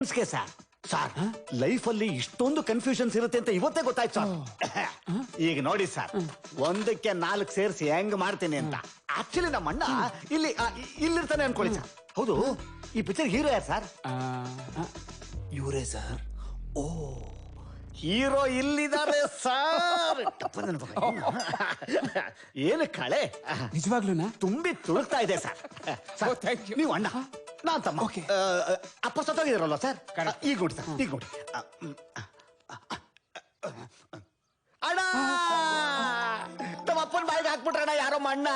Sir sir life ಅಲ್ಲಿ ಇಷ್ಟೊಂದು confusions ಇರುತ್ತೆ ಅಂತ ಇವತ್ತೇ ಗೊತ್ತಾಯ್ತು ಸರ್. ಈಗ ನೋಡಿ ಸರ್, ಒಂದಕ್ಕೆ 4 ಸೇರಿಸಿ ಹೆಂಗ್ ಮಾಡ್ತೀನಿ ಅಂತ. ಆಕ್ಚುಲಿ ನಮ್ಮ ಅಣ್ಣ ಇಲ್ಲಿರ್ತಾನೆ ಅನ್ಕೊಳ್ಳಿ ಸರ್. ಹೌದು, ಈ ಪಿಕ್ಚರ್ ಹೀರೋ ಯಾರು ಸರ್? ಇವರೇ ಸರ್. ಓ, ಹೀರೋ ಇಲ್ಲಿದ್ದಾರೆ ಸರ್. ಏನು ಕಳೆ ನಿಜವಾಗ್ಲೂನಾ? ತುಂಬಿ ತುಳುಕ್ತಾ ಇದೆ ಸರ್. ನೀವು ಅಣ್ಣ, ನಾನ್ ತಮ್ಮ. ಅಪ್ಪ ಸತ್ತೋಗಿದಾರಲ್ವ ಸರ್? ಈಗ ನೋಡಿ ಸರ್, ಈಗ ನೋಡಿ. ಅಣ್ಣ, ನಮ್ಮ ಅಪ್ಪನ ಬಾಯಿಗೆ ಹಾಕ್ಬಿಟ್ರಣ್ಣ ಯಾರೋ ಅಣ್ಣ.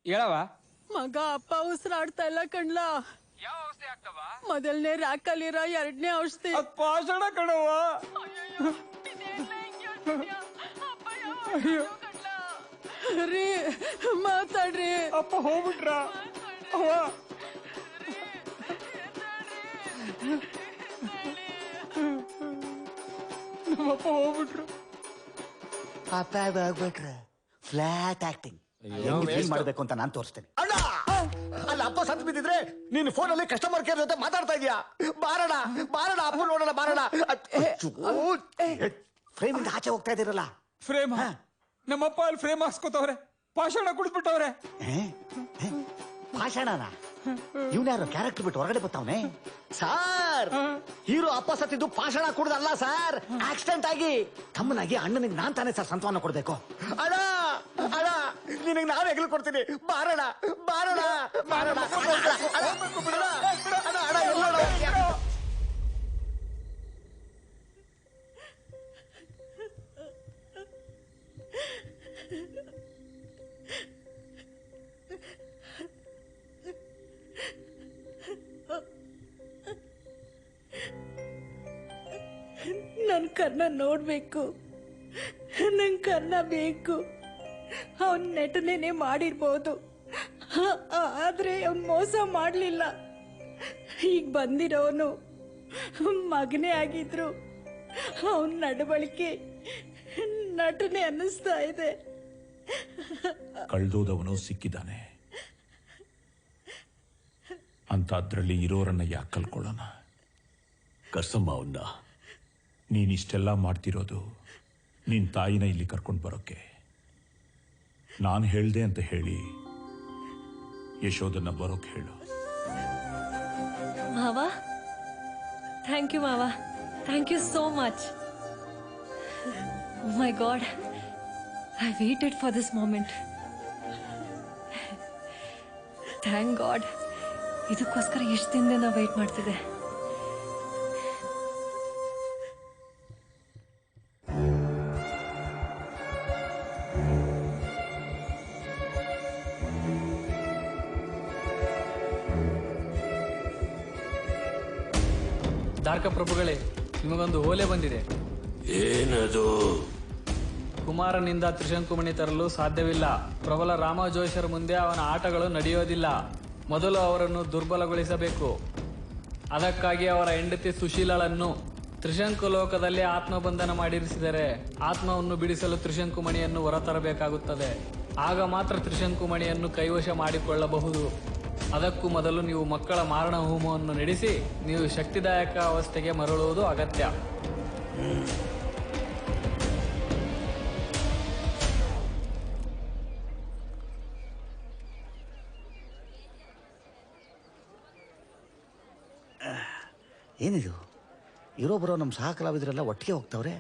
ಹೇಳವ ಮಗ, ಅಪ್ಪ ಉಸಿರಾಡ್ತಾ ಇಲ್ಲ ಕಣ್ಲ. ಮೊದಲನೇ ರ್ಯಾಕಲ್ಲಿರೋ 2ನೇ ಔಷಧಿ ಭಾಷಣ ಕಣವ. ರೀ, ಮಾತಾಡ್ರಿ. ಅಪ್ಪ ಹೋಗ್ಬಿಟ್ರ? ನಮ್ಮಪ್ಪ ಹೋಗ್ಬಿಟ್ರು. ಅಪ್ಪ ಹೋಗ್ಬಿಟ್ರೆ ಫ್ಲಾಟ್ ಆಕ್ಟಿಂಗ್ ಮಾಡ್ಬೇಕು ಅಂತ ನಾನ್ ತೋರಿಸ್ತೇನೆ. ಅಣ್ಣ, ಅಲ್ಲ ಅಪ್ಪ ಸತ್ ಬಿದ್ದಿದ್ರೆ ನೀನು ಫೋನಲ್ಲಿ ಕಸ್ಟಮರ್ ಕೇರ್ ಜೊತೆ ಮಾತಾಡ್ತಾ ಇದೀಯಾ. ಬಾರಣ ಬಾರಣ, ಅಪ್ಪ ನೋಡೋಣ ಬಾರಣ. ಫ್ರೇಮ್ ಇಂದ ಆಚೆ ಹೋಗ್ತಾ ಇದೀರಲ್ಲ. ಫ್ರೇಮ್? ನಮ್ಮಪ್ಪ ಅಲ್ಲಿ ಫ್ರೇಮ್ ಹಾಕ್ಸ್ಕೊತವ್ರೆ, ಭಾಷಣ ಕುಡ್ಬಿಟ್ಟವ್ರೆ. ಭಾಷಣನ? ಇವ್ನ್ಯಾರು ಕ್ಯಾರೆಕ್ಟರ್ ಬಿಟ್ಟು ಹೊರಗಡೆ ಬರ್ತಾವನೆ ಸಾರ್. ಹೀರೋ ಅಪ್ಪ ಸತ್ತಿದ್ದು ಭಾಷಣ ಕುಡ್ದಲ್ಲ ಸರ್, ಆಕ್ಸಿಡೆಂಟ್ ಆಗಿ. ತಮ್ಮನಾಗಿ ಅಣ್ಣನಿಗೆ ನಾನ್ ತಾನೇ ಸರ್ ಸಂತಾನ ಕೊಡ್ಬೇಕು. ಅಣ್ಣ ಅಣ್ಣ, ನಿನಗೆ ನಾನು ಹೆಗಲು ಕೊಡ್ತೀನಿ. ಬಾರಣ ಬಾರಣ ಬಾರಣ. ನನ್ ಕರ್ಣ ನೋಡ್ಬೇಕು, ನನ್ ಕರ್ಣ ಬೇಕು. ಅವನ್ ನಟನೆನೆ ಮಾಡಿರ್ಬೋದು, ಆದ್ರೆ ಅವನ್ ಮೋಸ ಮಾಡ್ಲಿಲ್ಲ. ಈಗ ಬಂದಿರೋನು ಮಗನೇ ಆಗಿದ್ರು ಅವನ್ ನಡವಳಿಕೆ ನಟನೆ ಅನ್ನಿಸ್ತಾ ಇದೆ. ಕಳ್ದೋದವನು ಸಿಕ್ಕಿದ್ದಾನೆ ಅಂತ ಅದ್ರಲ್ಲಿ ಇರೋರನ್ನ ಯಾಕೆ ಕಲ್ಕೊಳ್ಳೋಣ? ಕರ್ಸಮ್ಮ ಅವನ್ನ. ನೀನಿಷ್ಟೆಲ್ಲ ಮಾಡ್ತಿರೋದು ನಿನ್ ತಾಯಿನ ಇಲ್ಲಿ ಕರ್ಕೊಂಡು ಬರೋಕೆ. ನಾನು ಹೇಳ್ದೆ ಅಂತ ಹೇಳಿ ಯಶೋದನ್ನ ಬರೋಕೆ ಹೇಳು. ಮಾವ, ಥ್ಯಾಂಕ್ ಯು ಮಾವ, thank you so much. My god, I waited for this moment. Thank god, ಇದಕ್ಕೋಸ್ಕರ ಎಷ್ಟು ದಿನದಿಂದ ನಾವು ವೇಟ್ ಮಾಡ್ತಿದ್ದೆ. ದಾರ್ಕ ಪ್ರಭುಗಳೇ, ನಿಮಗೊಂದು ಓಲೆ ಬಂದಿದೆ. ಏನದು? ಕುಮಾರನಿಂದ ತ್ರಿಶಂಕುಮಣಿ ತರಲು ಸಾಧ್ಯವಿಲ್ಲ. ಪ್ರಬಲ ರಾಮ ಜೋಯಿಸರ ಮುಂದೆ ಅವನ ಆಟಗಳು ನಡೆಯೋದಿಲ್ಲ. ಮೊದಲು ಅವರನ್ನು ದುರ್ಬಲಗೊಳಿಸಬೇಕು. ಅದಕ್ಕಾಗಿ ಅವರ ಹೆಂಡತಿ ಸುಶೀಲಳನ್ನು ತ್ರಿಶಂಕು ಲೋಕದಲ್ಲಿ ಆತ್ಮಬಂಧನ ಮಾಡಿರಿಸಿದರೆ ಆತ್ಮವನ್ನು ಬಿಡಿಸಲು ತ್ರಿಶಂಕುಮಣಿಯನ್ನು ಹೊರತರಬೇಕಾಗುತ್ತದೆ. ಆಗ ಮಾತ್ರ ತ್ರಿಶಂಕುಮಣಿಯನ್ನು ಕೈವಶ ಮಾಡಿಕೊಳ್ಳಬಹುದು. ಅದಕ್ಕೂ ಮೊದಲು ನೀವು ಮಕ್ಕಳ ಮಾರಣ ಹೋಮವನ್ನು ನಡೆಸಿ ನೀವು ಶಕ್ತಿದಾಯಕ ಅವಸ್ಥೆಗೆ ಮರಳುವುದು ಅಗತ್ಯ. ಏನಿದು? ಇರೋ ಬರೋ ನಮ್ಮ ಸಹ ಕಲಾವಿದರೆಲ್ಲ ಒಟ್ಟಿಗೆ ಹೋಗ್ತಾವ್ರೆ.